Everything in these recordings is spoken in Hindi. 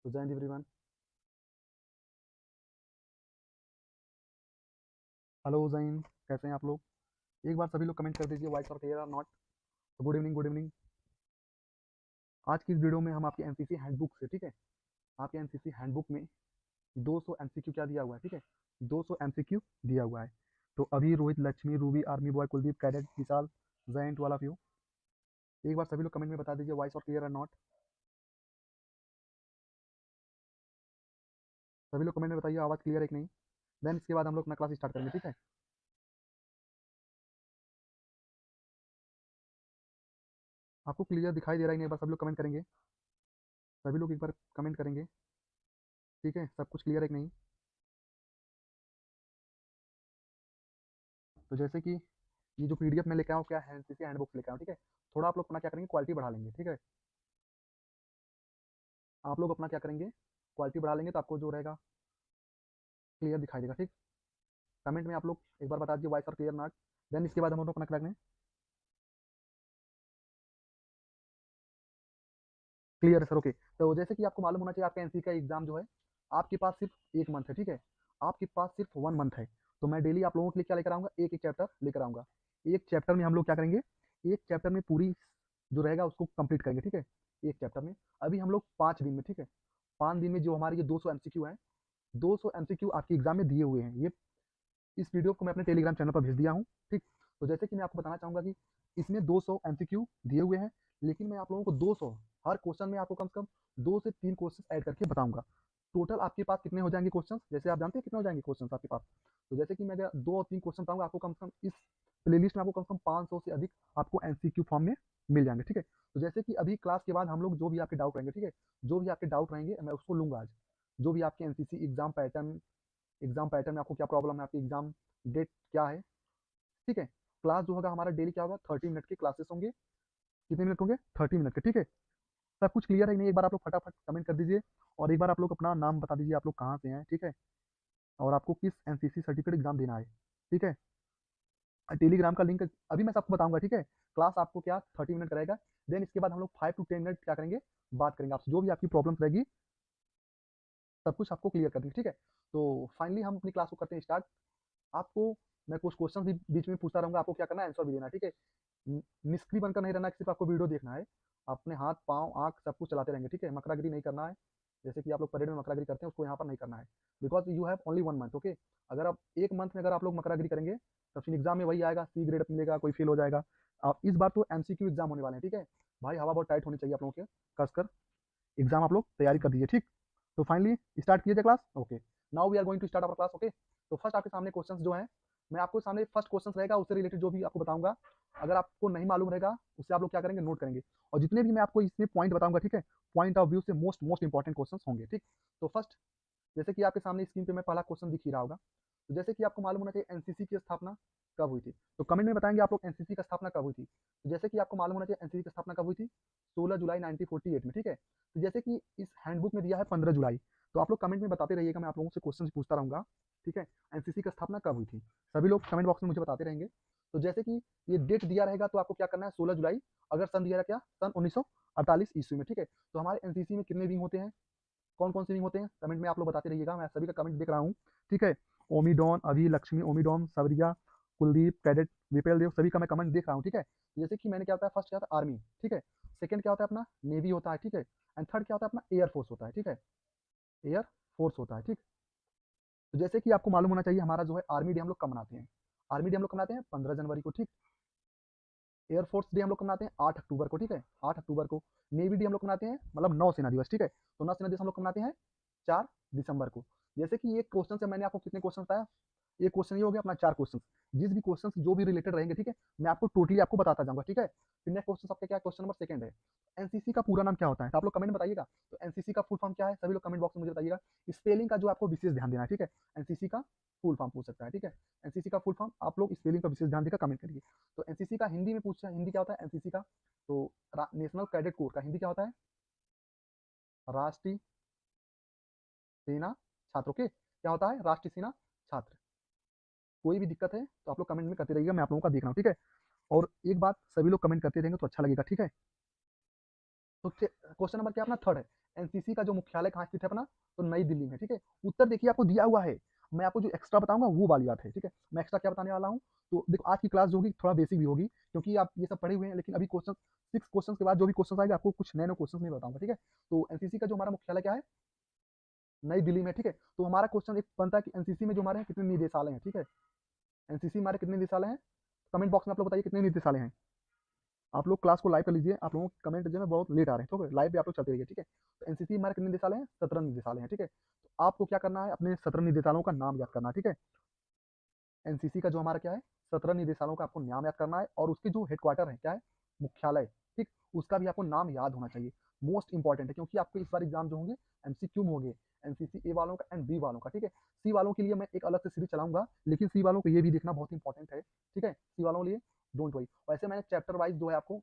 तो जय हिंद एवरीवन। हेलो जैन, कैसे हैं आप लोग? एक बार सभी लोग कमेंट कर दीजिए वॉइस और क्लियर और नॉट। तो गुड इवनिंग, गुड इवनिंग। आज की इस वीडियो में हम आपके एनसीसी हैंडबुक से, ठीक है, आपके एनसीसी हैंडबुक में 200 एमसीक्यू क्या दिया हुआ है, ठीक है, 200 एमसीक्यू दिया हुआ है। तो अभी Rohit, Lakshmi, Ruby, army boy, Kuldeep, cadet, Vishal, Jayant वाला व्यू, एक बार सभी लोग कमेंट में बता दीजिए वॉइस और क्लियर और नॉट। सभी लोग कमेंट में बताइए आवाज़ क्लियर है कि नहीं। देन इसके बाद हम लोग अपना क्लास स्टार्ट करेंगे, ठीक है। आपको क्लियर दिखाई दे रहा है नहीं, एक बार सभी लोग कमेंट करेंगे। सभी लोग एक बार कमेंट करेंगे, ठीक है, सब कुछ क्लियर है कि नहीं। तो जैसे कि ये जो पीडीएफ में लेके आऊँ, क्या है, एनसीसी हैंडबुक लेके आऊँ, ठीक है। थोड़ा आप लोग अपना क्या करेंगे, क्वालिटी बढ़ा लेंगे, ठीक है। आप लोग अपना क्या करेंगे, क्वालिटी बढ़ा लेंगे तो आपको जो रहेगा क्लियर दिखाई देगा, ठीक। कमेंट में आप लोग एक बार बता दीजिए वॉइस और क्लियर नॉट। देन इसके बाद हम लोग अपना क्या करेंगे, क्लियर है सर, ओके। तो जैसे कि आपको मालूम होना चाहिए आपका एनसीसी का एग्जाम जो है, आपके पास सिर्फ एक मंथ है, ठीक है। आपके पास सिर्फ 1 मंथ है। तो मैं डेली आप लोगों के लिए क्या लेकर आऊँगा, एक एक चैप्टर लेकर आऊँगा। एक चैप्टर में हम लोग क्या करेंगे, एक चैप्टर में पूरी जो रहेगा उसको कंप्लीट करेंगे, ठीक है। एक चैप्टर में अभी हम लोग 5 दिन में, ठीक है, 5 दिन में जो हमारे ये 200 एमसीक्यू हैं, 200 एमसीक्यू आपके एग्जाम में दिए हुए हैं। ये इस वीडियो को मैं अपने टेलीग्राम चैनल पर भेज दिया हूँ, ठीक। तो जैसे कि मैं आपको बताना चाहूँगा कि इसमें 200 एमसीक्यू दिए हुए हैं, लेकिन मैं आप लोगों को 200, हर क्वेश्चन में आपको कम से कम 2 से 3 क्वेश्चन ऐड करके बताऊंगा। टोटल आपके पास कितने हो जाएंगे क्वेश्चन, जैसे आप जानते हैं कितने हो जाएंगे क्वेश्चन आपके पास। तो जैसे कि मैं अगर 2 और 3 क्वेश्चन बताऊंगा, आपको कम से कम इस प्लेलिस्ट में आपको कम से कम 500 से अधिक आपको एमसीक्यू फॉर्म में मिल जाएंगे, ठीक है। तो जैसे कि अभी क्लास के बाद हम लोग जो भी आपके डाउट रहेंगे, ठीक है, जो भी आपके डाउट रहेंगे मैं उसको लूंगा आज। जो भी आपके एनसीसी एग्जाम पैटर्न में आपको क्या प्रॉब्लम है, आपकी एग्जाम डेट क्या है, ठीक है। क्लास जो होगा हमारा डेली क्या होगा, 30 मिनट के क्लासेस होंगे। कितने मिनट होंगे, 30 मिनट के, ठीक है। सब कुछ क्लियर है कि नहीं, एक बार आप लोग फटाफट कमेंट कर दीजिए। और एक बार आप लोग अपना नाम बता दीजिए, आप लोग कहाँ से हैं, ठीक है, और आपको किस एनसीसी सर्टिफिकेट एग्जाम देना है, ठीक है। टेलीग्राम का लिंक अभी मैं सबको बताऊंगा, ठीक है। क्लास आपको क्या 30 मिनट का रहेगा। देन इसके बाद हम लोग 5 to 10 मिनट क्या करेंगे, बात करेंगे आपसे, जो भी आपकी प्रॉब्लम्स रहेगी सब कुछ आपको क्लियर कर देंगे, ठीक है। तो फाइनली हम अपनी क्लास को करते हैं स्टार्ट। आपको मैं कुछ क्वेश्चन भी बीच में पूछता रहूंगा, आपको क्या करना है, आंसर भी देना है, ठीक है। निष्क्रिय बनकर नहीं रहना है, सिर्फ आपको वीडियो देखना है। अपने हाथ पाँव आँख सब कुछ चलाते रहेंगे, ठीक है। मकरागिरी नहीं करना है, जैसे कि आप लोग परेड में मकरागिरी करते हैं, उसको यहाँ पर नहीं करना है। Because you have only 1 month, okay. अगर आप एक मंथ में अगर आप लोग मकरागिरी करेंगे तो फिर एग्जाम में वही आएगा, सी ग्रेड मिलेगा, कोई फेल हो जाएगा। आप इस बार तो एमसीक्यू एग्जाम होने वाले हैं, ठीक है। भाई हवा बहुत टाइट होनी चाहिए आप लोगों के, कसकर एग्जाम आप लोग तैयारी कर दीजिए, ठीक। तो फाइनली स्टार्ट कीजिए class, okay. Now we are going to start our class, okay. तो फर्स्ट आपके सामने क्वेश्चंस जो हैं, मैं आपको सामने फर्स्ट क्वेश्चन रहेगा उससे रिलेटेड जो भी आपको बताऊंगा। अगर आपको नहीं मालूम रहेगा उससे आप लोग क्या करेंगे, नोट करेंगे। और जितने भी मैं आपको इसमें पॉइंट बताऊंगा, ठीक है, पॉइंट ऑफ व्यू से मोस्ट मोस्ट इंपॉर्टेंट क्वेश्चन होंगे, ठीक। तो फर्स्ट, जैसे कि आपके सामने स्क्रीन पे मैं पहला क्वेश्चन दिख ही रहा होगा। तो जैसे कि आपको मालूम होना चाहिए एनसीसी की स्थापना कब हुई थी। तो कमेंट में बताएंगे आप लोग एनसीसी का स्थापना कब हुई थी। तो जैसे कि आपको मालूम होना चाहिए एनसीसी की स्थापना कब हुई थी, 16 जुलाई 1948 में, ठीक है। तो जैसे कि इस हैंडबुक में दिया है 15 जुलाई। तो आप लोग कमेंट में बताते रहिएगा, मैं आप लोगों से क्वेश्चन पूछता रहूंगा, ठीक है। एनसीसी की स्थापना कब हुई थी, सभी लोग कमेंट बॉक्स में मुझे बताते रहेंगे। तो जैसे कि ये डेट दिया रहेगा तो आपको क्या करना है, 16 जुलाई। अगर सन दिया रहा क्या, सन 1948 ईस्वी में, ठीक है। तो हमारे एनसीसी में कितने विंग होते हैं, कौन कौन से विंग होते हैं, कमेंट में आप लोग बताते रहिएगा, मैं सभी का कमेंट देख रहा हूँ, ठीक है। ओमीडॉन, अभी, लक्ष्मी, ओमीडॉन, सबरिया, कुलदीप, कैडेट, विपेल देव, सभी का मैं कमेंट देख रहा हूँ, ठीक है। जैसे कि मैंने क्या होता है, फर्स्ट क्या होता है आर्मी, ठीक है। सेकंड क्या होता है अपना नेवी होता है, ठीक है। एंड थर्ड क्या होता है अपना एयरफोर्स होता है, ठीक है। एयर फोर्स होता है, ठीक। तो जैसे कि आपको मालूम होना चाहिए हमारा जो है आर्मी डे हम लोग कब मनाते हैं। आर्मी डे हम लोग कब मनाते हैं, 15 जनवरी को, ठीक। एयरफोर्स डे हम लोग मनाते हैं 8 अक्टूबर को, ठीक है, 8 अक्टूबर को। नेवी डे हम लोग मनाते हैं, मतलब नौसेना दिवस, ठीक है। तो नौसेना दिवस हम लोग मनाते हैं 4 दिसंबर को। जैसे कि ये क्वेश्चन से मैंने आपको कितने क्वेश्चन बताया, ये क्वेश्चन ये हो गया अपना 4 क्वेश्चन। जिस भी क्वेश्चन जो भी रिलेटेड रहेंगे, ठीक है, मैं आपको टोटली आपको बताता जाऊंगा, ठीक है। फिर नेक्स्ट क्वेश्चन आपका क्या, क्वेश्चन नंबर सेकंड है, एनसीसी का पूरा नाम क्या होता है, तो आप लोग कमेंट में बताइएगा। तो एनसीसी का फुल फॉर्म क्या है, सभी लोग कमेंट बॉक्स में मुझे बताइएगा। स्पेलिंग का जो आपको विशेष ध्यान देना है, ठीक है। एनसीसी का फुल फॉर्म पूछ सकता है, ठीक है। एनसीसी का फुल फॉर्म आप लोग स्पेलिंग का विशेष ध्यान देकर कमेंट करिए। तो एनसीसी का हिंदी में पूछा, हिंदी क्या होता है एनसीसी का, तो नेशनल कैडेट कोर का हिंदी क्या होता है, राष्ट्रीय सेना छात्र, ओके, क्या होता है, राष्ट्रीय सेना छात्र। कोई भी दिक्कत है तो आप लोग कमेंट में करते रहिएगा, मैं आप लोगों का देख रहा हूँ, ठीक है। और एक बात, सभी लोग कमेंट करते रहेंगे तो अच्छा लगेगा, ठीक है। तो क्वेश्चन नंबर क्या अपना थर्ड है, एनसीसी का जो मुख्यालय कहाँ स्थित है अपना, तो नई दिल्ली में, ठीक है। उत्तर देखिए आपको दिया हुआ है, मैं आपको जो एक्स्ट्रा बताऊंगा वो वाली बात है, ठीक है। मैं एक्स्ट्रा क्या बताने वाला हूँ, तो देखो आज की क्लास जो होगी थोड़ा बेसिक भी होगी, क्योंकि आप ये सब पढ़े हुए हैं, लेकिन अभी क्वेश्चन 6 क्वेश्चन के बाद जो भी क्वेश्चन आएगा आपको कुछ नए नए क्वेश्चन में बताऊंगा, ठीक है। तो एनसीसी का जो हमारा मुख्यालय क्या है, नई दिल्ली में, ठीक है। तो हमारा क्वेश्चन एक बनता है कि एनसीसी में जो हमारे कितने निदेशालय हैं, ठीक है। एनसीसी हमारे कितने निदेशालय हैं, कमेंट बॉक्स में आप लोग बताइए कितने निदेशालय हैं। आप लोग क्लास को लाइव कर लीजिए, आप लोगों के कमेंट जो है बहुत लेट आ रहे हैं, ठीक है। लाइव पे आप लोग चलते रहिए, ठीक है। तो एनसीसी हमारे कितने निदेशालय हैं, 17 निदेशालय हैं, ठीक है। तो आपको क्या करना है, अपने 17 निदेशालयों का नाम याद करना है, ठीक है। एनसीसी का जो हमारा क्या है, 17 निदेशालयों का आपको नाम याद करना है, और उसके जो हेडक्वार्टर है क्या है, मुख्यालय, ठीक, उसका भी आपको नाम याद होना चाहिए। मोस्ट इंपॉर्टेंट है, क्योंकि आपको इस बार एग्जाम जो होंगे एमसीक्यू में होंगे, एनसीसी ए वालों का एंड बी वालों का, ठीक है। सी वालों के लिए मैं एक अलग से सीरीज चलाऊंगा, लेकिन सी वालों को ये भी देखना बहुत इंपॉर्टेंट है, ठीक है। सी वालों के लिए डोंट वरी, वैसे मैंने चैप्टर वाइज जो है आपको,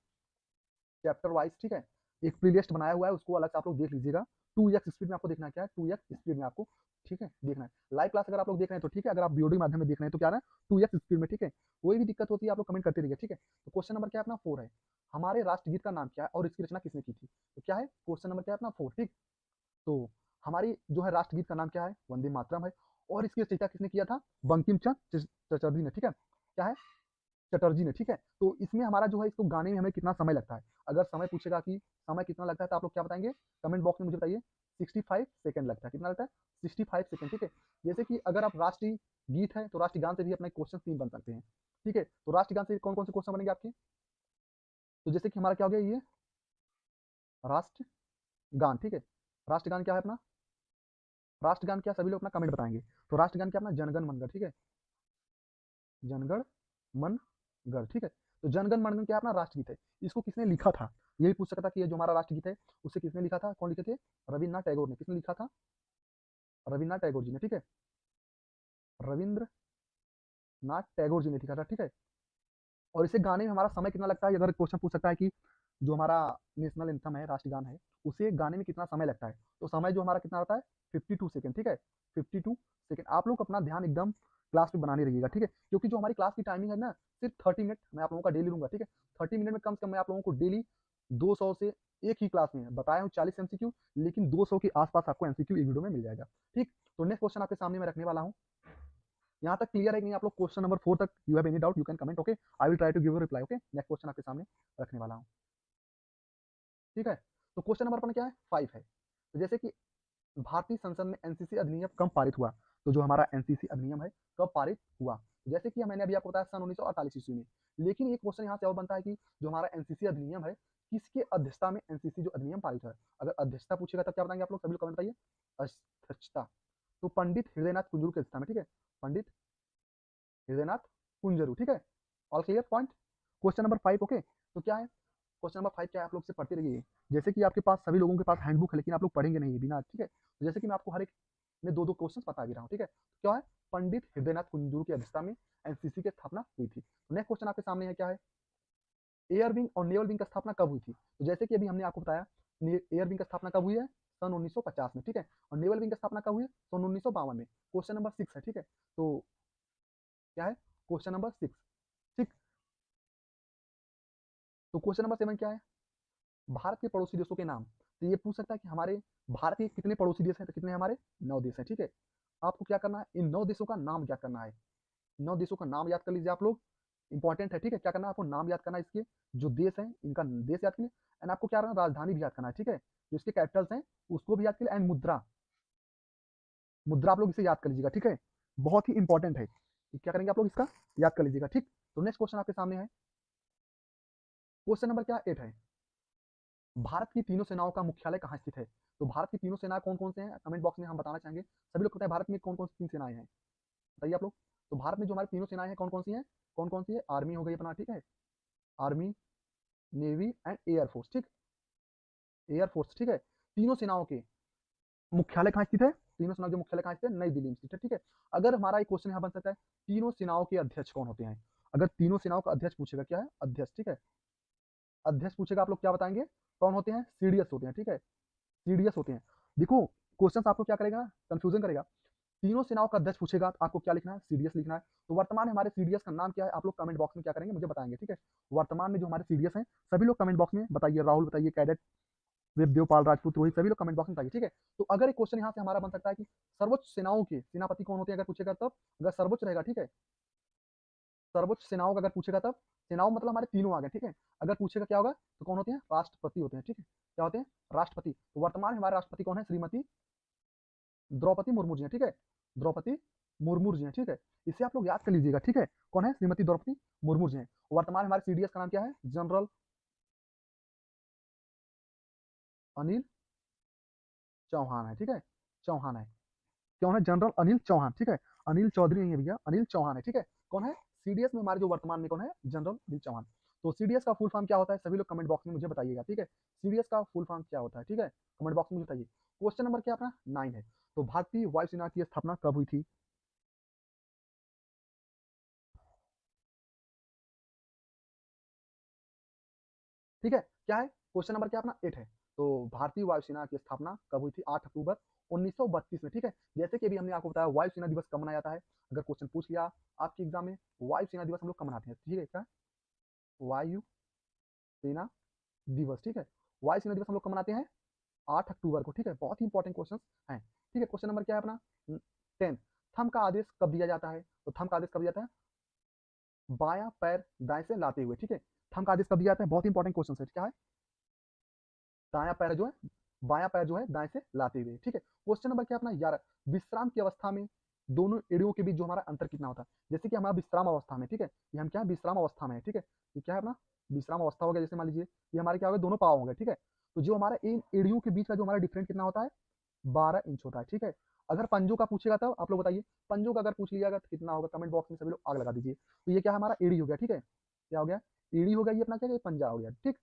चैप्टर वाइज, ठीक है, एक प्ले लिस्ट बनाया हुआ है, उसको अलग से आप लोग देख लीजिएगा। 2x स्पीड में आपको देखना क्या है, 2x स्पीड में आपको, ठीक है, देखना है। लाइव क्लास अगर आप लोग देख रहे हैं तो ठीक है, अगर आप वीडियो के माध्यम में देख रहे हैं तो क्या है, 2x स्पीड में, ठीक है। कोई भी दिक्कत होती है आप लोग कमेंट करते रहिए, ठीक है। तो क्वेश्चन नंबर क्या है अपना 4 है, हमारे राष्ट्रगीत का नाम क्या है और इसकी रचना किसने की थी, तो क्या है क्वेश्चन नंबर क्या है अपना 4, ठीक। तो हमारी जो है राष्ट्रगीत का नाम क्या है, वंदे मातरम है, और इसकी रचयिता किसने किया था, बंकिम चंद्र चटर्जी ने, ठीक है। क्या है, चटर्जी ने, ठीक है। तो इसमें हमारा जो है, इसको गाने में हमें कितना समय लगता है, अगर समय पूछेगा कि समय कितना लगता है तो आप लोग क्या बताएंगे, कमेंट बॉक्स में मुझे बताइए। 65 सेकंड लगता है, कितना लगता है, 65 सेकंड, ठीक है। जैसे कि अगर आप राष्ट्रीय गीत है तो राष्ट्रगान से भी अपने क्वेश्चन 3 बन सकते हैं, ठीक है। तो राष्ट्रगान से कौन कौन से क्वेश्चन बनेंगे आपके, तो जैसे कि हमारा क्या हो गया ये राष्ट्रगान, ठीक है। राष्ट्रगान क्या है अपना, राष्ट्रगान क्या, सभी लोग अपना कमेंट बताएंगे। तो राष्ट्रगान क्या अपना, जनगण मनगढ़, ठीक है, जनगण मन गढ़, ठीक है। तो जनगण मनगढ़ क्या अपना राष्ट्रगीत है, इसको किसने लिखा था, यही पूछ सकता था कि ये जो हमारा राष्ट्रगीत है उसे किसने लिखा था, कौन लिखे थे, रविन्द्रनाथ टैगोर ने, किसने लिखा था, रविन्द्रनाथ टैगोर जी ने, ठीक है। रविंद्रनाथ टैगोर जी ने लिखा था, ठीक है। और इसे गाने में हमारा समय कितना लगता है, अगर क्वेश्चन पूछ सकता है कि जो हमारा नेशनल एंथम है, राष्ट्रगान है, उसे गाने में कितना समय लगता है, तो समय जो हमारा कितना रहता है, 52 सेकंड, ठीक है। 52 सेकंड। आप लोग अपना ध्यान एकदम क्लास पे बनाने रहिएगा, ठीक है, क्योंकि जो हमारी क्लास की टाइमिंग है ना, सिर्फ 30 मिनट मैं आप लोगों का डेली लूंगा, ठीक है। 30 मिनट में कम से कम मैं आप लोगों को डेली 200 से, एक ही क्लास में बताया हूँ 40 एमसीक्यू, लेकिन 200 के आसपास आपको एमसीक्यू एक वीडियो में मिल जाएगा, ठीक। तो नेक्स्ट क्वेश्चन आपके सामने मैं रखने वाला हूँ, यहाँ तक क्लियर है कि नहीं आप लोग, क्वेश्चन नंबर 4 तक you have any doubt you can comment, okay, I will try to give a reply, okay. Next question आपके सामने रखने वाला हूँ, ठीक है। तो क्वेश्चन नंबर अपन क्या है, 5 है। तो जैसे कि भारतीय संसद में एनसीसी अधिनियम कब पारित हुआ, तो जो हमारा एनसीसी अधिनियम है कब पारित हुआ, जैसे कि मैंने अभी आपको बताया सन 1948 ईस्वी में। लेकिन एक क्वेश्चन यहाँ से और बनता है कि जो हमारा एनसीसी अधिनियम है, किसके अध्यक्षता में एनसीसी जो अधिनियम पारित है, अगर अध्यक्षता पूछेगा तब क्या बताएंगे आप लोग, सभी लोग कमेंट बताइए, अध्यक्षता। तो पंडित हृदयनाथ कुंजरू के अध्यक्षता में, ठीक है, पंडित हृदयनाथ कुंजरू, ठीक है। All clear point, question number 5, okay. तो क्या है क्वेश्चन नंबर 5 क्या है, आप लोग से पढ़ते रहिए। जैसे कि आपके पास सभी लोगों के पास हैंडबुक है, लेकिन आप लोग पढ़ेंगे नहीं बिना, ठीक है। तो जैसे कि मैं आपको हर एक में 2-2 क्वेश्चन बता भी रहा हूँ, ठीक है। तो क्या है, पंडित हृदयनाथ कुंजरू की अध्यक्षता में एनसीसी की स्थापना हुई थी। नेक्स्ट क्वेश्चन आपके सामने है, क्या है, एयर विंग और नेवल विंग की स्थापना कब हुई थी, तो जैसे कि अभी हमने आपको बताया, एयर विंग की स्थापना कब हुई है, सन 1950 में, ठीक है। और नेवल विंग की स्थापना कब हुई है, सन 1952 में। क्वेश्चन नंबर 6 है, ठीक है। तो क्या है, क्वेश्चन नंबर 6, ठीक। तो क्वेश्चन नंबर 7 क्या है, भारत के पड़ोसी देशों के नाम, तो ये पूछ सकता है कि हमारे भारत के कितने पड़ोसी देश हैं, तो कितने हमारे 9 देश हैं, ठीक है। आपको क्या करना है, इन 9 देशों का नाम याद करना है, 9 देशों का नाम याद कर लीजिए आप लोग, इंपॉर्टेंट है, ठीक है। क्या करना है आपको, नाम याद करना है, इसके जो देश हैं इनका देश याद करिए, एंड आपको क्या करना है, राजधानी भी याद करना है, ठीक है। जो इसके कैपिटल्स हैं उसको भी याद करिए, एंड मुद्रा, मुद्रा आप लोग इसे याद कर लीजिएगा, ठीक है। बहुत ही इंपॉर्टेंट है, क्या करेंगे आप लोग, इसका याद कर लीजिएगा, ठीक। तो नेक्स्ट क्वेश्चन आपके सामने है, क्वेश्चन नंबर क्या 8 है, भारत की तीनों सेनाओं का मुख्यालय कहाँ स्थित है, तो भारत की तीनों सेना कौन कौन से हैं, कमेंट बॉक्स में हम बताना चाहेंगे। सभी लोग बताएं भारत में कौन कौन सी 3 सेनाएं हैं, बताइए आप लोग। तो भारत में जो हमारी तीनों सेनाएं हैं कौन कौन सी हैं, कौन कौन सी है, आर्मी हो गई अपना, ठीक है, आर्मी, नेवी एंड एयरफोर्स, ठीक, एयरफोर्स, ठीक है। तीनों सेनाओं के मुख्यालय कहाँ स्थित है, तीनों सेनाओं के मुख्यालय कहाँ स्थित है, नई दिल्ली में स्थित है, ठीक है। अगर हमारा एक क्वेश्चन यहाँ बन सकता है, तीनों सेनाओं के अध्यक्ष कौन होते हैं, अगर तीनों सेनाओं का अध्यक्ष पूछेगा, क्या है, अध्यक्ष, ठीक है, अध्यक्ष पूछेगा, आप लोग क्या बताएंगे, कौन होते हैं, सीडीएस होते हैं, ठीक है, सीडीएस होते हैं। देखो क्वेश्चन आपको क्या करेगा, कंफ्यूजन करेगा, तीनों सेनाओं का अध्यक्ष पूछेगा तो आपको क्या लिखना है, सीडीएस लिखना है। तो वर्तमान में हमारे सीडीएस का नाम क्या है, आप लोग कमेंट बॉक्स में क्या करेंगे, मुझे बताएंगे, ठीक है। वर्तमान में जो हमारे सीडीएस हैं, सभी लोग कमेंट बॉक्स में बताइए, राहुल बताइए, कैडेट देवपाल राजपूत रोहित सभी लोग कमेंट बॉक्स में बताइए, ठीक है। तो अगर एक क्वेश्चन यहाँ से हमारा बन सकता है कि सर्वोच्च सेनाओं के सेनापति कौन होते हैं, अगर पूछेगा तब, अगर सर्वोच्च रहेगा, ठीक है, सर्वोच्च सेनाओं का अगर पूछेगा तब, सेनाओं मतलब हमारे तीनों आ गए, ठीक है। अगर पूछेगा क्या होगा तो कौन होते हैं, राष्ट्रपति होते हैं, ठीक है, क्या होते हैं, राष्ट्रपति। तो वर्तमान में हमारे राष्ट्रपति कौन है, श्रीमती द्रौपदी मुर्मू जी हैं, ठीक है, द्रौपदी मुर्मू जी हैं, ठीक है। इसे आप लोग याद कर लीजिएगा, ठीक है, कौन है, श्रीमती द्रौपदी मुर्मू जी हैं। वर्तमान में हमारे सीडीएस का नाम क्या है, जनरल अनिल चौहान है, ठीक है, चौहान है, कौन है, जनरल अनिल चौहान, ठीक है, अनिल चौधरी नहीं है भैया, अनिल चौहान है, ठीक है। कौन है, सीडीएस में हमारे जो वर्तमान में कौन है, जनरल अनिल चौहान। तो सीडीएस का फुल फॉर्म क्या होता है, सभी लोग कमेंट बॉक्स में मुझे बताइएगा, ठीक है, सीडीएस का फुल फॉर्म क्या होता है, ठीक है, कमेंट बॉक्स में बताइए। क्वेश्चन नंबर क्या अपना 9 है। तो भारतीय वायुसेना की स्थापना कब हुई थी, ठीक है, क्या है, क्वेश्चन नंबर क्या अपना 8 है। तो भारतीय वायुसेना की स्थापना कब हुई थी, 8 अक्टूबर 1932 में, ठीक है। जैसे कि अभी हमने आपको बताया वायुसेना दिवस कब मनाया जाता है, अगर क्वेश्चन पूछ लिया आपके एग्जाम में, वायुसेना दिवस हम लोग कब मनाते हैं, ठीक है, क्या, वायु सेना दिवस, ठीक है, वायुसेना दिवस हम लोग कब मनाते हैं, 8 अक्टूबर को, ठीक है। बहुत ही इंपॉर्टेंट क्वेश्चन है, ठीक है। क्वेश्चन नंबर क्या है अपना 10, थम का आदेश कब दिया जाता है, तो थम का आदेश कब दिया जाता है, बायां पैर दाएं से लाते हुए, ठीक है, थम का आदेश कब दिया जाता है, बहुत ही इंपॉर्टेंट क्वेश्चन है, क्या है, दायां पैर जो है, बायां पैर जो है दाएं से लाते हुए, ठीक है। क्वेश्चन नंबर क्या अपना 11, विश्राम की अवस्था में दोनों एड़ियों के बीच जो हमारा अंतर कितना होता है, जैसे कि हमारा विश्राम अवस्था में, ठीक है, ये हम क्या है, विश्राम अवस्था में है, ठीक है, ये क्या है अपना विश्राम अवस्था हो गया, जैसे मान लीजिए ये हमारे क्या हो गए, दोनों पाव हो गए, ठीक है। तो जो हमारा इन एड़ियों के बीच का जो हमारा डिफरेंस कितना होता है, 12 इंच होता है, ठीक है। अगर पंजों का पूछेगा तब आप लोग बताइए, पंजों का अगर पूछ लिया तो कितना होगा, कमेंट बॉक्स में सभी लोग आग लगा दीजिए। तो ये क्या है, हमारा एड़ी हो गया, ठीक है, क्या हो गया, एड़ी हो गया, ये अपना क्या है, पंजा हो गया, ठीक।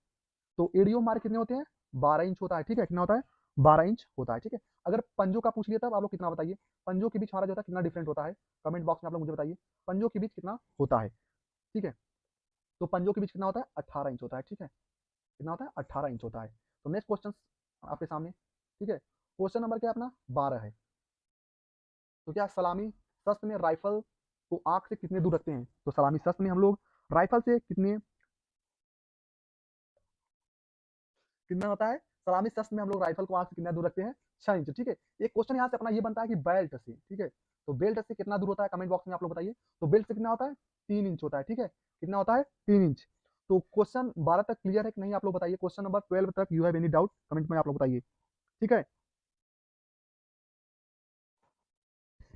तो एड़ियो हमारे कितने होते हैं, 12 इंच होता है, ठीक है, कितना होता है, 12 इंच होता है, ठीक है। अगर पंजों का पूछ लिया तब आप लोग कितना बताइए, पंजों के बीच हमारा जो होता है कितना डिफरेंट होता है, कमेंट बॉक्स में आप लोग मुझे बताइए, पंजों के बीच कितना होता है, ठीक है। तो पंजों के बीच कितना होता है, 18 इंच होता है, ठीक है, कितना होता है, 18 इंच होता है। तो नेक्स्ट क्वेश्चन आपके सामने, ठीक है, क्वेश्चन नंबर क्या अपना 12 है। तो क्या सलामी शस्त्र में राइफल को आंख से कितने दूर रखते हैं, तो सलामी शस्त्र में हम लोग राइफल से कितने, कितना होता है, सलामी शस्त्र में हम लोग राइफल को आंख से कितना दूर रखते हैं, 6 इंच, ठीक है। एक क्वेश्चन यहाँ से अपना ये बनता है कि बेल्ट से, ठीक है, तो बेल्ट से कितना दूर होता है, कमेंट बॉक्स में आप लोग बताइए। तो बेल्ट से कितना होता है, 3 इंच होता है, ठीक है, कितना होता है, 3 इंच। तो क्वेश्चन 12 तक क्लियर है कि नहीं, आप लोग बताइए। क्वेश्चन नंबर 12 तक you have any doubt, comment में आप लोग बताइए, ठीक है।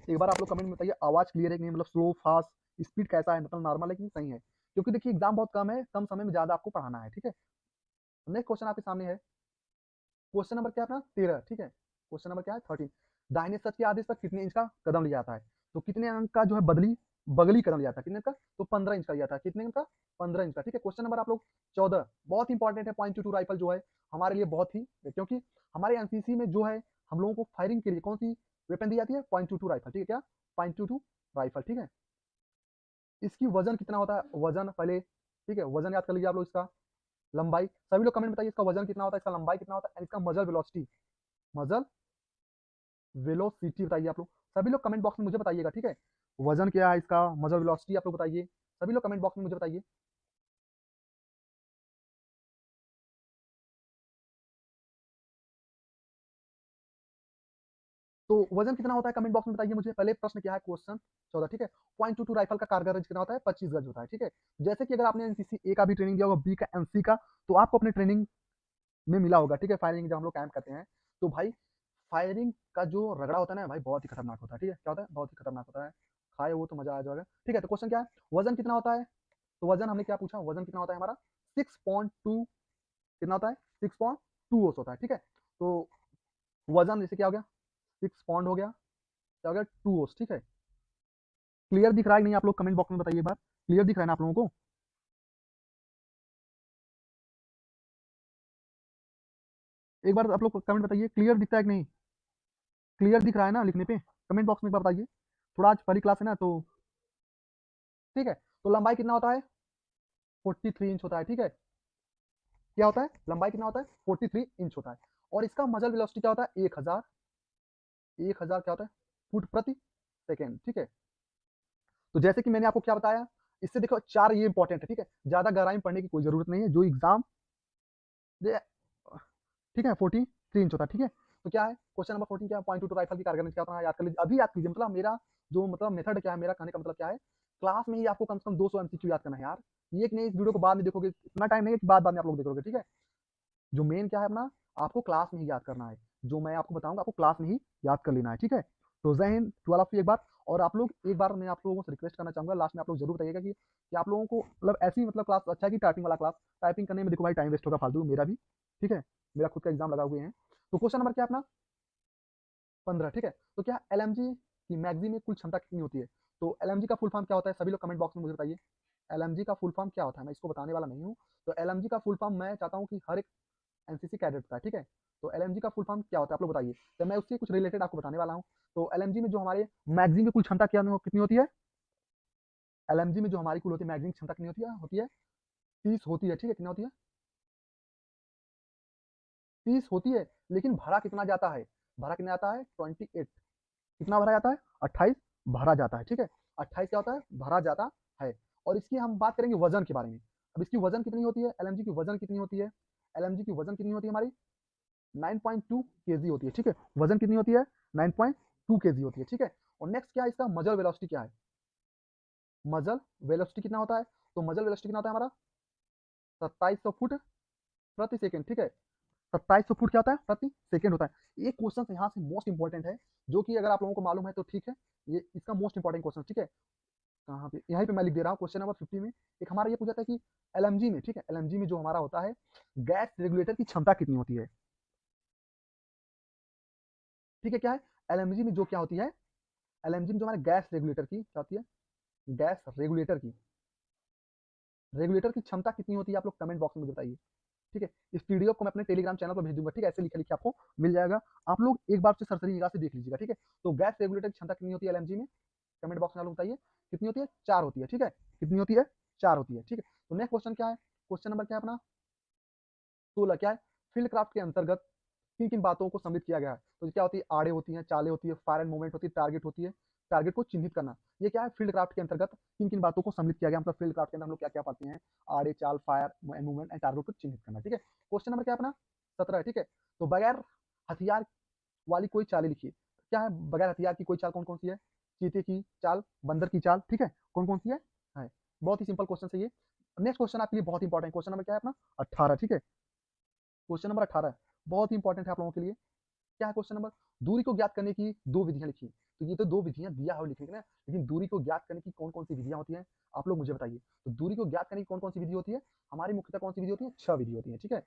एक बार आप लोग कमेंट में बताइए आवाज क्लियर है कि नहीं, मतलब स्लो फास्ट स्पीड कैसा है, मतलब नॉर्मल है कि सही है, क्योंकि देखिए एग्जाम बहुत कम है, कम समय में ज्यादा आपको पढ़ाना है, ठीक है। नेक्स्ट क्वेश्चन आपके सामने है, क्वेश्चन नंबर क्या है अपना 13, ठीक है, क्वेश्चन नंबर क्या है 13, दाहिने सच के आदेश पर कितने इंच का कदम लिया जाता है, तो कितने अंक का जो है बदली बगली कदम लिया था, कितने का, तो 15 इंच का लिया था, कितने इंच का, 15 इंच का, ठीक है। क्वेश्चन नंबर आप लोग 14, बहुत इंपॉर्टेंट है, .22 राइफल जो है हमारे लिए बहुत ही, क्योंकि हमारे एनसीसी में जो है हम लोगों को फायरिंग के लिए कौन सी वेपन दी जाती है, .22 राइफल, ठीक है, क्या .22 राइफल, ठीक है। इसकी वजन कितना होता है, वजन पहले, ठीक है, वजन याद कर लीजिए आप लोग, इसका लंबाई सभी लोग कमेंट बताइए, इसका वजन कितना होता है, इसका लंबाई कितना होता है, इसका मजल वेलोसिटी, मजल वेलोसिटी बताइए आप लोग, सभी लोग कमेंट बॉक्स में मुझे बताइएगा, ठीक है। वजन क्या है इसका, मजल वेलोसिटी आप लोग बताइए, सभी लोग कमेंट बॉक्स में मुझे बताइए। तो वजन कितना होता है, कमेंट बॉक्स में बताइए मुझे। पहले प्रश्न क्या है, क्वेश्चन 14, ठीक है। .22 राइफल का कारगर रेंज कितना होता है, 25 गज होता है, ठीक है। जैसे कि अगर आपने एनसीसी ए का भी ट्रेनिंग दिया होगा, बी का, एनसी का, तो आपको अपने ट्रेनिंग में मिला होगा, ठीक है, फायरिंग जब हम लोग कैंप करते हैं, तो भाई फायरिंग का जो रगड़ा होता है ना भाई, बहुत ही खतरनाक होता है, ठीक है, क्या होता है, बहुत ही खतरनाक होता है, खाए वो तो मजा आ जाएगा, ठीक है। तो क्वेश्चन क्या है, वजन कितना होता है, तो वजन हमने क्या पूछा, वजन कितना होता है हमारा 6.2, कितना होता है 6.2 ओस होता है, ठीक है। तो वजन जैसे क्या हो गया, 6 पाउंड हो गया, क्या हो गया 2 ओस, ठीक है। क्लियर दिख रहा है कि नहीं, आप लोग कमेंट बॉक्स में बताइए एक बार, क्लियर दिख रहा है ना आप लोगों को, एक बार आप लोग कमेंट बताइए, क्लियर दिखता है कि नहीं, क्लियर दिख रहा है ना लिखने पे, कमेंट बॉक्स में एक बार बताइए। थोड़ा आज पहली क्लास है ना, तो ठीक है। तो लंबाई कितना होता है, 43 इंच होता है, ठीक है, क्या होता है, लंबाई कितना होता है, 43 इंच होता है। और इसका मजल वेलोसिटी क्या होता है, 1000, 1000 क्या होता है, फुट प्रति सेकेंड, ठीक है। तो जैसे कि मैंने आपको क्या बताया, इससे देखो चार ये इंपॉर्टेंट है, ठीक है, ज्यादा गहराई में पढ़ने की कोई जरूरत नहीं है, जो एग्जाम, ठीक है, 43 इंच होता है, ठीक है। तो क्या है क्वेश्चन नंबर 14 क्या है, .22 राइफल की कारगर क्या होता है, याद कर लीजिए, अभी याद कीजिए। मतलब मेरा जो मतलब मेथड क्या है, मेरा कहने का मतलब क्या है, क्लास में ही आपको कम से कम 200 एमसीक्यू याद करना है यार। ये एक नहीं, इस वीडियो को बाद में देखोगे, इतना टाइम नहीं है कि बाद में आप लोग देखोगे, ठीक है। जो मेन क्या है अपना, आपको क्लास में ही याद करना है, जो मैं आपको बताऊंगा आपको क्लास में ही याद कर लेना है, ठीक है। तो Jai Hind to all of you एक बार। और आप लोग एक बार मैं आप लोगों से रिक्वेस्ट करना चाहूंगा, लास्ट में आप लोग जरूर बताइएगा कि आप लोगों को मतलब ऐसी मतलब क्लास अच्छा है कि टाइपिंग वाला क्लास, टाइपिंग करने में देखो भाई टाइम वेस्ट होगा फालतू, मेरा भी, ठीक है। मेरा खुद का एग्जाम लगा हुए हैं। तो क्वेश्चन नंबर क्या है अपना 15, ठीक है। तो क्या एलएमजी की मैगजीन में कुल क्षमता कितनी होती है। तो एलएमजी का फुल फॉर्म क्या होता है, सभी लोग कमेंट बॉक्स में मुझे बताइए। एलएमजी का फुल फॉर्म क्या होता है, मैं इसको बताने वाला नहीं हूँ। तो एलएमजी का फुल फॉर्म मैं चाहता हूँ कि हर एक एनसीसी कैडेट का, ठीक है। तो एलएमजी का फुल फॉर्म क्या होता है आप लोग बताइए, तो मैं उससे कुछ रिलेटेड आपको बताने वाला हूँ। तो एलएमजी में जो हमारे मैगजीन की कुल क्षमता क्या कितनी होती है, एलएमजी में जो हमारी कुल होती है मैगजीन क्षमता कितनी होती है 30 होती है, ठीक है। कितना होती है, 30 होती है। लेकिन भरा कितना जाता है, भरा कितना जाता है 28, कितना भरा जाता है 28 भरा जाता है, ठीक है। 28 क्या होता है, भरा जाता है। और इसकी हम बात करेंगे वजन के बारे में। अब इसकी वजन कितनी होती है, एलएमजी की वजन कितनी होती है, एलएमजी की वजन कितनी होती है हमारी 9.2 केजी होती है, ठीक है। वजन कितनी होती है 9.2 केजी होती है, ठीक है। और नेक्स्ट क्या है इसका मजल वेलोसिटी क्या है, मजल वेलोसिटी कितना होता है, तो मजल वेलोसिटी कितना होता है हमारा 2700 फुट प्रति सेकंड, ठीक है। 2700 फुट क्या होता है प्रति सेकंड होता है। एक क्वेश्चन यहाँ से मोस्ट इंपॉर्टेंट है, जो कि अगर आप लोगों को मालूम है तो ठीक है, ये इसका मोस्ट इंपॉर्टेंट क्वेश्चन, ठीक है। कहाँ पे, यहीं पे मैं लिख दे रहा हूँ क्वेश्चन नंबर 50 में। एक हमारा ये पूछा था कि एलएमजी में, ठीक है, एलएमजी में जो हमारा होता है गैस रेगुलेटर की क्षमता कितनी होती है, ठीक है। क्या है एलएमजी में जो क्या होती है, एलएमजी में जो हमारे गैस रेगुलेटर की क्या होती है, गैस रेगुलेटर की क्षमता कितनी होती है, आप लोग कमेंट बॉक्स में मुझे बताइए, ठीक है। इस पीडीएफ को मैं अपने टेलीग्राम चैनल पर भेज दूंगा, ठीक है। ऐसे लिखे लिखे आपको मिल जाएगा, आप लोग एक बार से सरसरी निगाह से देख लीजिएगा, ठीक है। तो गैस रेगुलेटर की क्षमता कितनी होती है एलएमजी में, कमेंट बॉक्स में आप लोग बताइए कितनी होती है, 4 होती है, ठीक है। कितनी होती है 4 होती है, ठीक है। तो नेक्स्ट क्वेश्चन क्या है, क्वेश्चन नंबर क्या है अपना 16, क्या है फील्ड क्राफ्ट के अंतर्गत किन किन बातों को सम्मिलित किया गया है। तो क्या होती है, आड़े होती हैं, चालें होती है, फायर एंड मूवमेंट होती है, टारगेट होती है, टारगेट को चिन्हित करना। ये क्या है फील्ड क्राफ्ट के अंतर्गत किन किन बातों को सम्मिलित किया गया, मतलब फील्ड क्राफ्ट के अंदर हम लोग क्या क्या पाते हैं, आड़े, चाल, fire and movement and target को चिन्हित करना, ठीक है। क्वेश्चन नंबर क्या है अपना 17, ठीक है। तो बगैर हथियार वाली कोई चालें लिखिए। क्या है बगैर हथियार की कोई चाल कौन कौन सी है, चीते की चाल, बंदर की चाल, ठीक है। कौन कौन सी है? बहुत ही सिंपल क्वेश्चन है ये। नेक्स्ट क्वेश्चन आपके लिए बहुत इंपॉर्टेंट, क्वेश्चन नंबर क्या है अपना 18, ठीक है। क्वेश्चन नंबर 18 बहुत ही इंपॉर्टेंट है आप लोगों के लिए। क्या है क्वेश्चन नंबर, दूरी को ज्ञात करने की 2 विधियां लिखिए। तो ये तो 2 विधियां दिया है लिखने के ना, लेकिन दूरी को ज्ञात करने की कौन कौन सी विधियां होती हैं, आप लोग मुझे बताइए। तो दूरी को ज्ञात करने की कौन कौन सी विधि होती है, हमारी मुख्यतः कौन सी विधि होती है, 6 विधि होती है, ठीक है।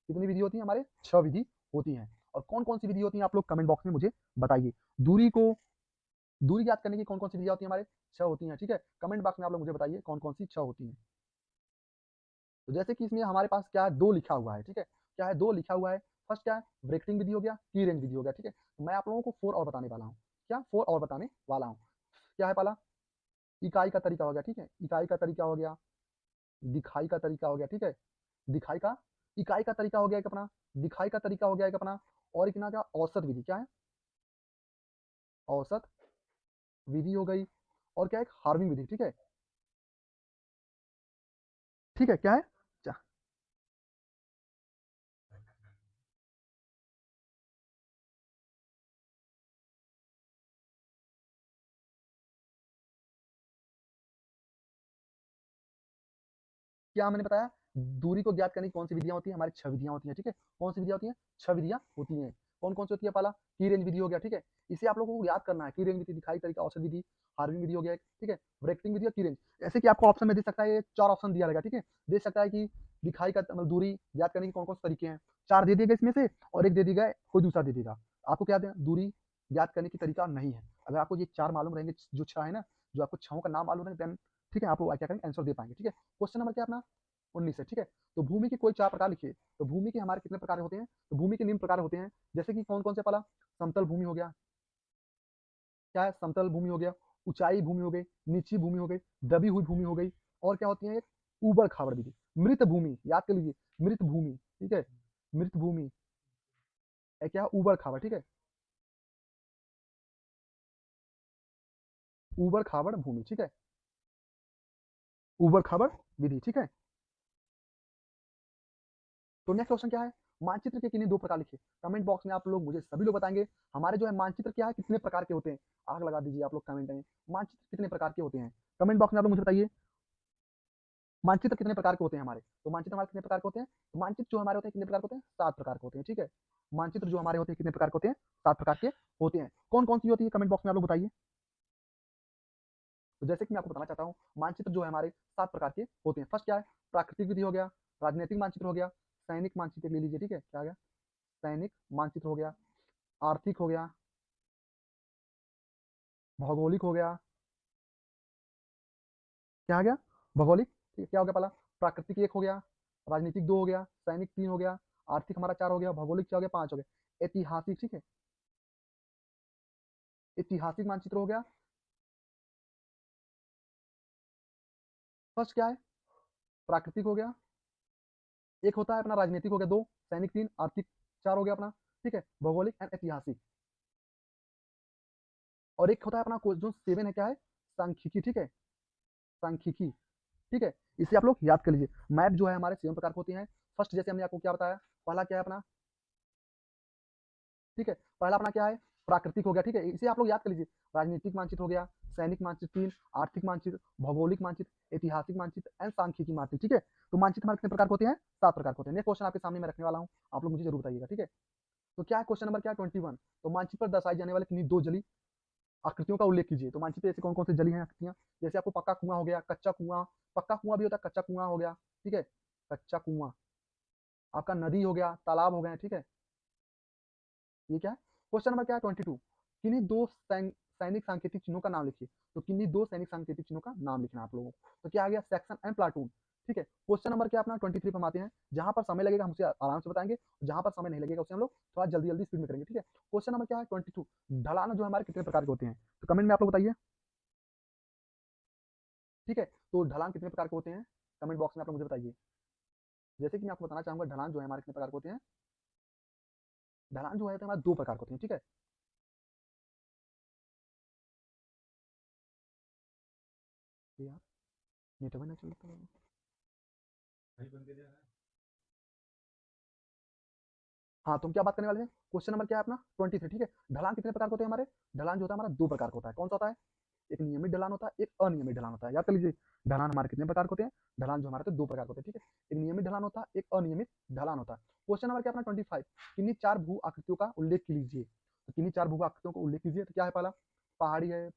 कितनी विधि होती है हमारे 6 विधि होती हैं। और कौन कौन सी विधि होती है आप लोग कमेंट बॉक्स में मुझे बताइए। दूरी ज्ञात करने की कौन कौन सी विधियां होती है हमारे 6 होती हैं, ठीक है। कमेंट बॉक्स में आप लोग मुझे बताइए कौन कौन सी 6 होती हैं। तो जैसे कि इसमें हमारे पास क्या है 2 लिखा हुआ है, ठीक है। क्या है 2 लिखा हुआ है, फर्स्ट क्या है ब्रेकिंग विधि हो गया, की रेंज विधि हो गया, ठीक है। तो मैं आप लोगों को 4 और बताने वाला हूँ, क्या 4 और बताने वाला हूँ। क्या है पहला इकाई का तरीका हो गया, ठीक है। इकाई का तरीका हो गया, दिखाई का तरीका हो गया, ठीक है। दिखाई का इकाई का तरीका हो गया एक अपना, दिखाई का तरीका हो गया एक अपना, और एक ना क्या औसत विधि, क्या है औसत विधि हो गई, और क्या है एक हार्विंग विधि, ठीक है। ठीक है क्या है क्या मैंने बताया, दूरी को ज्ञात करने की कौन सी विधियां होती है, हमारी 6 विधियां होती हैं, ठीक है। कौन सी विधियां होती हैं, 6 विधियां होती हैं। कौन कौन सी होती है, पहला की रेंज विधि हो गया, ठीक है। इसे आप लोगों को याद करना है, की रेंज विधि, दिखाई तरीका, औसत विधि, हार्विंग विधि हो गया, ठीक है। ब्रेकिंग विधि और की रेंज, ऐसे कि आपको ऑप्शन में दे सकता है, ये 4 ऑप्शन दिया रहेगा, ठीक है। दे सकता है कि दिखाई का मतलब दूरी ज्ञात करने के कौन कौन से तरीके हैं, 4 दे दिए गए इसमें से, और एक दे दिया गया कोई दूसरा दे देगा। आपको क्या दें दूरी ज्ञात करने की तरीका नहीं है। अगर आपको ये 4 मालूम रहेंगे, जो 6 है ना, जो आपको 6 का नाम मालूम है, देन ठीक है आप क्या करेंगे आंसर दे पाएंगे, ठीक है। क्वेश्चन नंबर क्या अपना 19 है, ठीक है। तो भूमि के कोई 4 प्रकार लिखिए। तो भूमि के हमारे कितने प्रकार होते हैं, तो भूमि के निम्न प्रकार होते हैं, जैसे कि कौन कौन से, पहला समतल भूमि हो गया, क्या है समतल भूमि हो गया, ऊंचाई भूमि हो गई, नीची भूमि हो गई, दबी हुई भूमि हो गई, और क्या होती है एक उबड़ खाबड़ विधि, मृत भूमि, याद कर लीजिए मृत भूमि, ठीक है। मृत भूमि है क्या उबड़ खाबड़, ठीक है, उबड़ खाबड़ भूमि, ठीक है, उबड़ खाबड़ विधि, ठीक है। तो नेक्स्ट क्वेश्चन क्या है, मानचित्र के किन्हीं दो प्रकार लिखिए। कमेंट बॉक्स में आप लोग मुझे सभी लोग बताएंगे हमारे जो है मानचित्र क्या है, कितने प्रकार के होते हैं। आग लगा दीजिए आप लोग कमेंट में, मानचित्र कितने प्रकार के होते हैं। कमेंट बॉक्स में आप लोग मुझे बताइए मानचित्र कितने प्रकार के होते हैं हमारे। तो मानचित्र हमारे कितने प्रकार के होते हैं, तो मानचित्र जो हमारे होते हैं कितने प्रकार के होते हैं, 7 प्रकार के होते हैं। ठीक है, मानचित्र जो हमारे होते हैं कितने प्रकार के होते हैं, 7 प्रकार के होते हैं। कौन कौन सी होती है कमेंट बॉक्स में आप लोग बताइए। तो जैसे कि मैं आपको बताना चाहता हूँ, मानचित्र जो है हमारे 7 प्रकार के होते हैं। फर्स्ट क्या है, प्राकृतिक विधि हो गया, राजनीतिक मानचित्र हो गया, सैनिक मानचित्र ले लीजिए। ठीक है, क्या आ गया, सैनिक मानचित्र हो गया, आर्थिक हो गया, भौगोलिक हो गया, क्या आ गया, भौगोलिक। ठीक है, क्या हो गया पहला, प्राकृतिक 1 हो गया, राजनीतिक 2 हो गया, सैनिक 3 हो गया, आर्थिक हमारा 4 हो गया, भौगोलिक क्या हो गया, 5 हो गया। ऐतिहासिक, ठीक है, ऐतिहासिक मानचित्र हो गया। फर्स्ट क्या है, प्राकृतिक हो गया, एक होता है अपना राजनीतिक हो गया 2, सैनिक 3, आर्थिक 4 हो गया अपना। ठीक है, भौगोलिक एंड ऐतिहासिक। और एक होता है अपना जो 7 है, क्या है, सांख्यिकी। ठीक है, सांख्यिकी। ठीक है, इसे आप लोग याद कर लीजिए। मैप जो है हमारे 7 प्रकार के होते हैं। फर्स्ट जैसे हमने आपको क्या बताया, पहला क्या है अपना, ठीक है, पहला अपना क्या है, प्राकृतिक हो गया। ठीक है, इसे आप लोग याद कर लीजिए। राजनीतिक मानचित्र हो गया, सैनिक मानचित्र 3, आर्थिक मानचित्र, भौगोलिक मानचित्र, ऐतिहासिक मानचित्र एंड सांख्यिकी मानचित्र। ठीक है, तो मानचित्र हमारे कितने प्रकार के होते हैं, 7 प्रकार के होते हैं। नेक्स्ट क्वेश्चन आपके सामने मैं रखने वाला हूँ, आप लोग मुझे जरूर बताइएगा। ठीक है, तो क्या है क्वेश्चन नंबर क्या है, 21। तो मानचित्र पर दर्शाई जाने वाले किन्हीं 2 जली आकृतियों का उल्लेख कीजिए। तो मानचित्र ऐसे कौन कौन से जली हैं आकृतियां, जैसे आपको पक्का कुआं हो गया, कच्चा कुआं, पक्का कुआं भी होता है, कच्चा कुआं हो गया। ठीक है, कच्चा कुआं, आपका नदी हो गया, तालाब हो गए। ठीक है, ये क्या है, क्वेश्चन नंबर क्या है, 22। किन्हीं 2 सैनिक सांकेतिक चिन्हों का नाम लिखिए। तो किन्हीं 2 सैनिक सांकेतिक चिन्हों का नाम लिखना है आप लोगों को। तो क्या आ गया, सेक्शन एंड प्लाटून। ठीक है, क्वेश्चन नंबर क्या अपना 23 पर हम आते हैं। जहां पर समय लगेगा हम उसे आराम से बताएंगे, जहां पर समय नहीं लगेगा उसे हम लोग थोड़ा जल्दी जल्दी स्पीड में करेंगे। ठीक है, क्वेश्चन नंबर क्या है, 22। ढलान जो हमारे कितने प्रकार के होते हैं। तो कमेंट में आप लोग बताइए। ठीक है, तो ढलान कितने प्रकार के होते हैं, कमेंट बॉक्स में आप लोग मुझे बताइए। जैसे कि मैं आपको बताना चाहूंगा, ढलान जो है हमारे कितने प्रकार के होते हैं। ढलान जो है तो हमारे 2 प्रकार के होते हैं। ठीक है, ये यार नेटवर्क नहीं चलता है। हाँ, तुम क्या बात करने वाले हैं, क्वेश्चन नंबर क्या है अपना 23। ठीक है, ढलान कितने प्रकार के होते हैं हमारे। ढलान जो होता है हमारा 2 प्रकार का होता है। कौन सा होता है, एक नियमित ढलान होता है, एक अनियमित ढलान होता है। याद कर लीजिए, ढलान हमारे कितने प्रकार के होते हैं, ढलान जो हमारे तो 2 प्रकार के होते हैं। ठीक है, एक नियमित ढलान होता है, एक अनियमित ढलान होता है। क्वेश्चन नंबर क्या अपना 25। किन्हीं 4 भू आकृतियों का उल्लेख कीजिए। तो किन्हीं 4 भू आकृतियों का उल्लेख कीजिए। तो क्या है पहला, पहाड़ी है,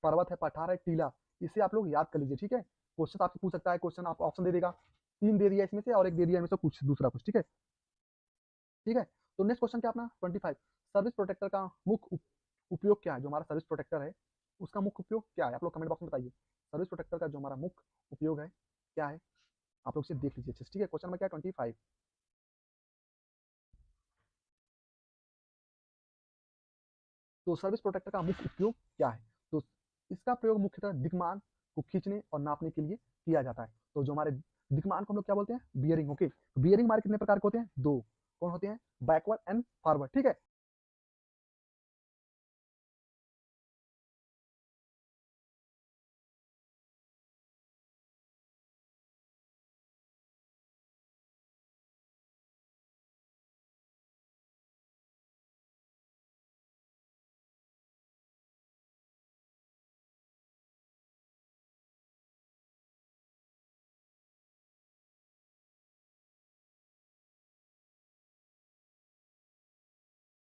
पर्वत है, पठार है, टीला। इसे आप लोग याद कर लीजिए। ठीक है, क्वेश्चन आपसे पूछ सकता है, क्वेश्चन आप ऑप्शन दे देगा, 3 दे दिया इसमें से और एक दे दिया इनमें से कुछ दूसरा कुछ। ठीक है, ठीक है, तो नेक्स्ट क्वेश्चन क्या अपना 25। सर्विस प्रोटेक्टर का मुख्य उपयोग क्या है। जो हमारा सर्विस प्रोटेक्टर है उसका मुख्य उपयोग क्या है, आप लोग कमेंट बॉक्स में बताइए। सर्विस प्रोटेक्टर का जो हमारा मुख्य उपयोग है क्या है, आप लोग इसे देख लीजिए अच्छे से। ठीक है, क्वेश्चन नंबर क्या है 25। तो सर्विस प्रोटेक्टर का मुख्य उपयोग क्या है। तो इसका प्रयोग मुख्यतः दिक्मान को खींचने और नापने के लिए किया जाता है। तो जो हमारे दिक्मान को हम लोग क्या बोलते हैं, बियरिंग। ओके, बियरिंग हमारे कितने प्रकार के होते हैं, 2। कौन होते हैं, बैकवर्ड एंड फॉरवर्ड। ठीक है,